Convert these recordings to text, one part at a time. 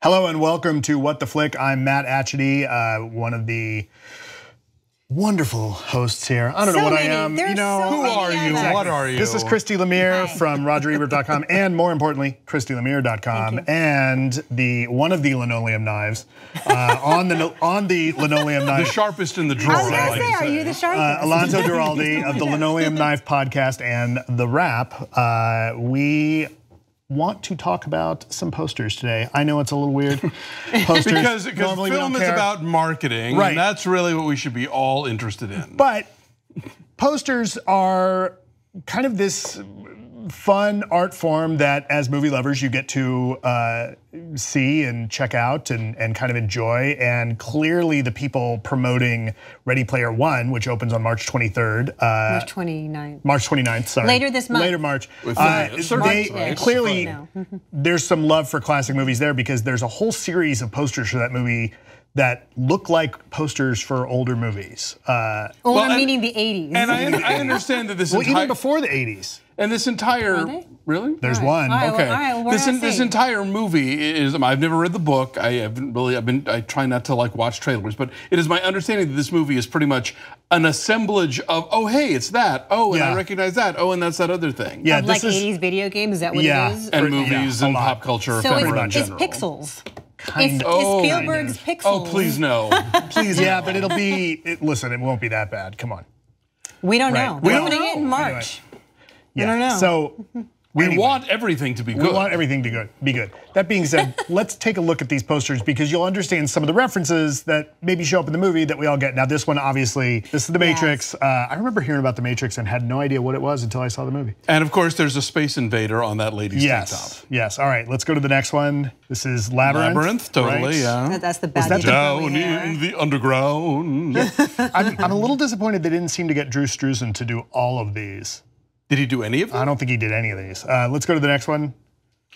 Hello and welcome to What the Flick. I'm Matt Atchity, one of the wonderful hosts here. I don't know what I am. Who are you? What are you? This is Christy Lemire from RogerEbert.com and more importantly, ChristyLemire.com and one of the linoleum knives on the linoleum knife. The sharpest in the drawer. I was going to say, are you the sharpest? Alonso Duralde of the Linoleum Knife Podcast and The Wrap. We want to talk about some posters today. I know it's a little weird. Posters, because film is about marketing, right? And that's really what we should be all interested in. But posters are kind of this fun art form that, as movie lovers, you get to see and check out and kind of enjoy. And clearly, the people promoting Ready Player One, which opens on March 23rd, March 29th. March 29th, sorry. Later this month. Later March. Right? Clearly, there's some love for classic movies there because there's a whole series of posters for that movie that look like posters for older movies. Meaning the 80s. And I understand that this even before the 80s. And this entire really there's one. Okay, this entire movie is. I've never read the book. I try not to watch trailers, but it is my understanding that this movie is pretty much an assemblage of hey, it's that. And I recognize that. And that's that other thing. Yeah, of 80s video games. Is that what it is? And movies and pop culture. So in it's general. Pixels. Kind of. It's Spielberg's Pixels. Oh, please no. Please. Yeah, but it'll be. Listen, it won't be that bad. Come on. We don't know. We We're don't opening know. it in March. Yeah. I don't know. So we want everything to be good. We want everything to be good. That being said, let's take a look at these posters because you'll understand some of the references that maybe show up in the movie that we all get. Now, this one, obviously, this is The Matrix. I remember hearing about The Matrix and had no idea what it was until I saw the movie. And of course, there's a space invader on that lady's tank top. Yes. All right, let's go to the next one. This is Labyrinth. Labyrinth, totally, right? yeah. That's the bad Down in the underground. I'm a little disappointed they didn't seem to get Drew Struzan to do all of these. Did he do any of them? I don't think he did any of these. Let's go to the next one.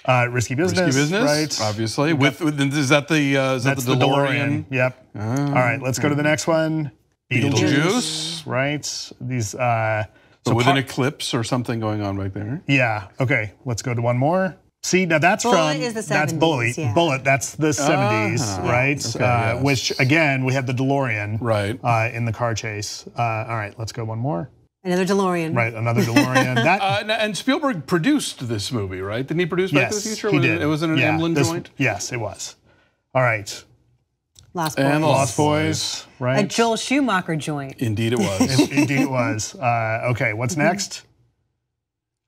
Risky Business. Risky Business, right? Obviously. Is that the DeLorean? Yep. All right, let's go to the next one. Beetlejuice. Right. These. So with an eclipse or something going on right there. Yeah. Okay. Let's go to one more. See, now that's Bullet is the 70s, that's Bullet. Yeah. Bullet. That's the 70s, right? Okay, yes. Which again, we have the DeLorean, right, in the car chase. All right, let's go one more. Another DeLorean. Right, another DeLorean. And Spielberg produced this movie, right? Didn't he produce Back to the Future? He did. It was an Emblem joint? Yes, it was. All right. Lost Boys. And Lost Boys, right? A Joel Schumacher joint. Indeed it was. Indeed it was. Okay, what's next?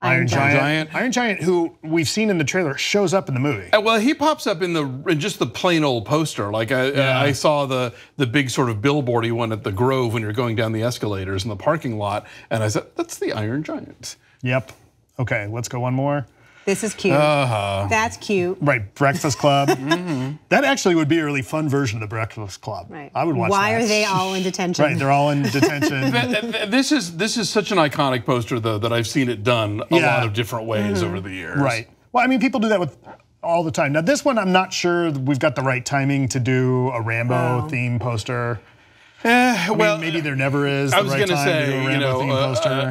Iron Giant. Iron Giant, who we've seen in the trailer, shows up in the movie. Well, he pops up in just the plain old poster. I saw the big sort of billboardy one at the Grove when you're going down the escalators in the parking lot, and I said, that's the Iron Giant. Yep. Okay, let's go one more. This is cute. That's cute. Right, Breakfast Club. That actually would be a really fun version of the Breakfast Club. Right. I would watch that. Why are they all in detention? Right, they're all in detention. This is such an iconic poster, though, that I've seen it done a lot of different ways over the years. Right. Well, I mean, people do that with all the time. Now, this one, I'm not sure we've got the right timing to do a Rambo theme poster. Well, maybe there never is. I was going to say,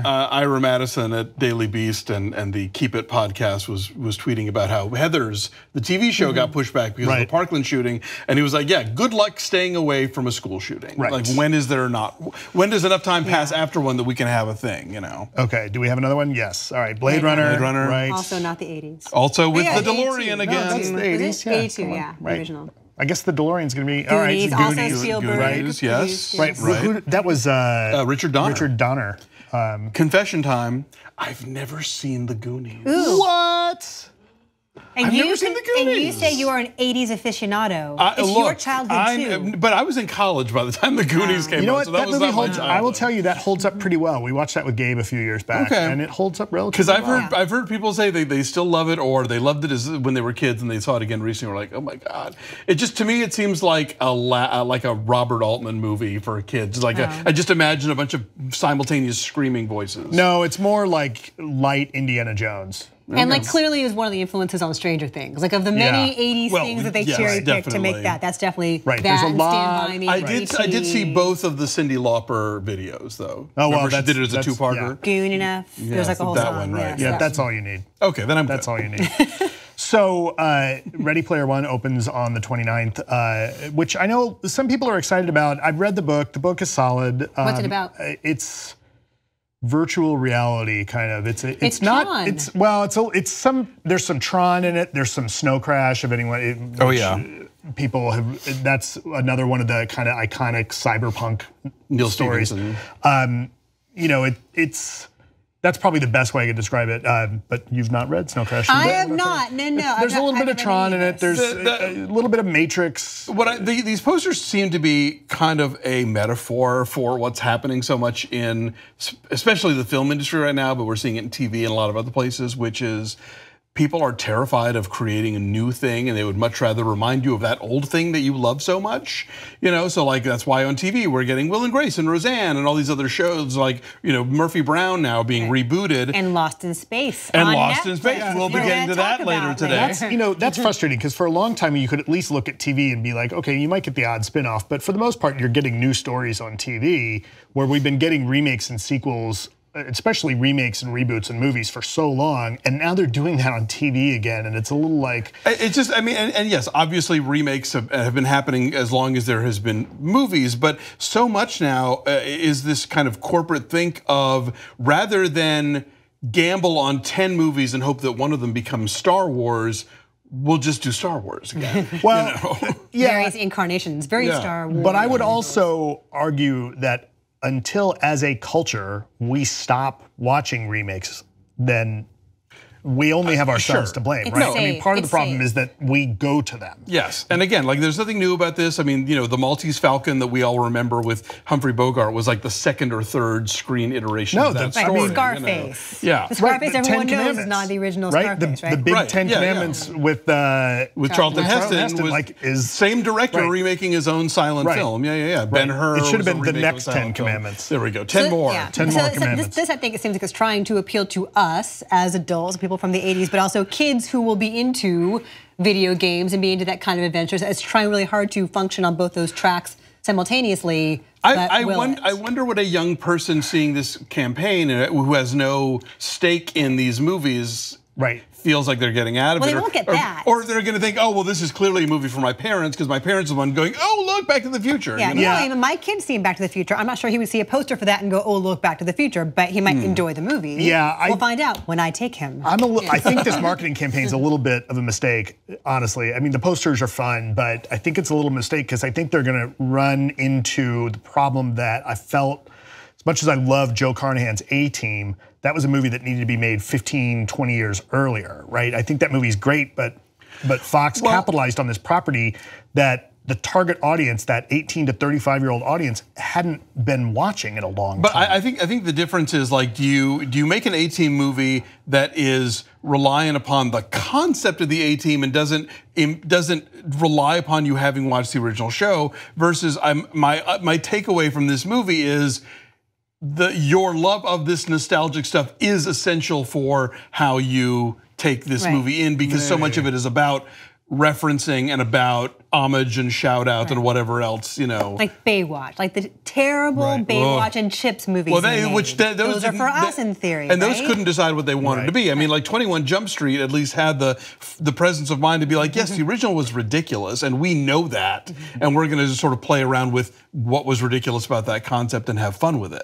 Ira Madison at Daily Beast and the Keep It podcast was tweeting about how Heathers, the TV show, got pushed back because of the Parkland shooting, and he was like, "Yeah, good luck staying away from a school shooting. Right. Like, when does enough time pass after one that we can have a thing? You know?" Okay. Do we have another one? Yes. All right. Blade Runner. Right. Also not the 80s. Also with the DeLorean again. No, that's the 80s. Yeah. 82, yeah. Right. Original. I guess the DeLorean's going to be Goonies, all right. also Spielberg. Goonies, yes. Right. That was Richard Donner. Richard Donner. Confession time. I've never seen the Goonies. Ooh. What? And I've never seen the Goonies. And you say you are an 80s aficionado. It's your childhood too. But I was in college by the time the Goonies came out. You know what? So that movie holds. my I will tell you that holds up pretty well. We watched that with Gabe a few years back, and it holds up relatively well. Because I've heard people say they still love it, or they loved it when they were kids and they saw it again recently. Were like, oh my god! It just, to me, it seems like a Robert Altman movie for kids. I just imagine a bunch of simultaneous screaming voices. No, it's more like light Indiana Jones. And clearly is one of the influences on Stranger Things. Like of the many 80s things that they cherry picked to make that, that's definitely right. That. There's a lot. Stand By Me, I did see both of the Cyndi Lauper videos though. Oh well, she did it as a two-parter. Goon Enough. There's like a whole that song. one, right? Yeah, that's all you need. Okay, then that's all you need. So Ready Player One opens on the 29th, which I know some people are excited about. I've read the book. The book is solid. What's it about? It's virtual reality kind of. It's not. Tron. It's some. There's some Tron in it. There's some Snow Crash. If anyone. People have. That's another one of the kind of iconic cyberpunk stories. You know, it's. That's probably the best way I could describe it. But you've not read Snow Crash. I have not. No. There's a little bit of Tron in it. There's a little bit of Matrix. These posters seem to be kind of a metaphor for what's happening so much in, especially the film industry right now, but we're seeing it in TV and a lot of other places, which is people are terrified of creating a new thing, and they would much rather remind you of that old thing that you love so much. You know, so like that's why on TV we're getting Will and Grace and Roseanne and all these other shows like, you know, Murphy Brown now being rebooted. And Lost in Space. And Lost in Space. We'll be getting to that later today. That's frustrating because for a long time you could at least look at TV and be like, okay, you might get the odd spinoff, but for the most part you're getting new stories on TV where we've been getting remakes and sequels, especially remakes and reboots and movies for so long, and now they're doing that on TV again, and it's a little like... It's just, I mean, and yes, obviously remakes have been happening as long as there has been movies, but so much now is this kind of corporate think of, rather than gamble on 10 movies and hope that one of them becomes Star Wars, we'll just do Star Wars again. Well, various incarnations, Star Wars. But I would also argue that until as a culture we stop watching remakes, then we only have ourselves to blame, right? I mean, part of the problem is that we go to them. Yes, and again, like there's nothing new about this. I mean, you know, the Maltese Falcon that we all remember with Humphrey Bogart was like the second or third screen iteration of that story. Right, Scarface. You know? Yeah. The Scarface everyone knows is not the original Scarface, right? The big Ten Commandments with Charlton Heston was like same director remaking his own silent film. Yeah. Ben-Hur. It should have been the next 10 Commandments. There we go. 10 more. 10 more commandments. This I think it seems like it's trying to appeal to us as adults, people from the 80s, but also kids who will be into video games and be into that kind of adventures. It's trying really hard to function on both those tracks simultaneously. I wonder what a young person seeing this campaign who has no stake in these movies feels like they're getting out of it. They won't get that. Or they're going to think, oh, well, this is clearly a movie for my parents because my parents are the one going, oh, look, Back to the Future. Yeah, you know? Even my kid's seen Back to the Future. I'm not sure he would see a poster for that and go, oh, look, Back to the Future, but he might enjoy the movie. Yeah, we'll find out when I take him. I think this marketing campaign is a little bit of a mistake, honestly. I mean, the posters are fun, but I think it's a little mistake because I think they're going to run into the problem that I felt, as much as I love Joe Carnahan's A-Team, that was a movie that needed to be made 15, 20 years earlier, right? I think that movie's great, but Fox capitalized on this property that the target audience, that 18 to 35-year-old audience, hadn't been watching in a long time. But I think the difference is, like, do you make an A-Team movie that is reliant upon the concept of the A-Team and doesn't rely upon you having watched the original show, versus my takeaway from this movie is your love of this nostalgic stuff is essential for how you take this movie in, because so much of it is about referencing and about homage and shout out and whatever else, you know. Like Baywatch, like the terrible Baywatch and Chips movies. Well, those are for us in theory, and those couldn't decide what they wanted to be. I mean, like 21 Jump Street at least had the presence of mind to be like, yes, the original was ridiculous, and we know that, and we're going to just sort of play around with what was ridiculous about that concept and have fun with it.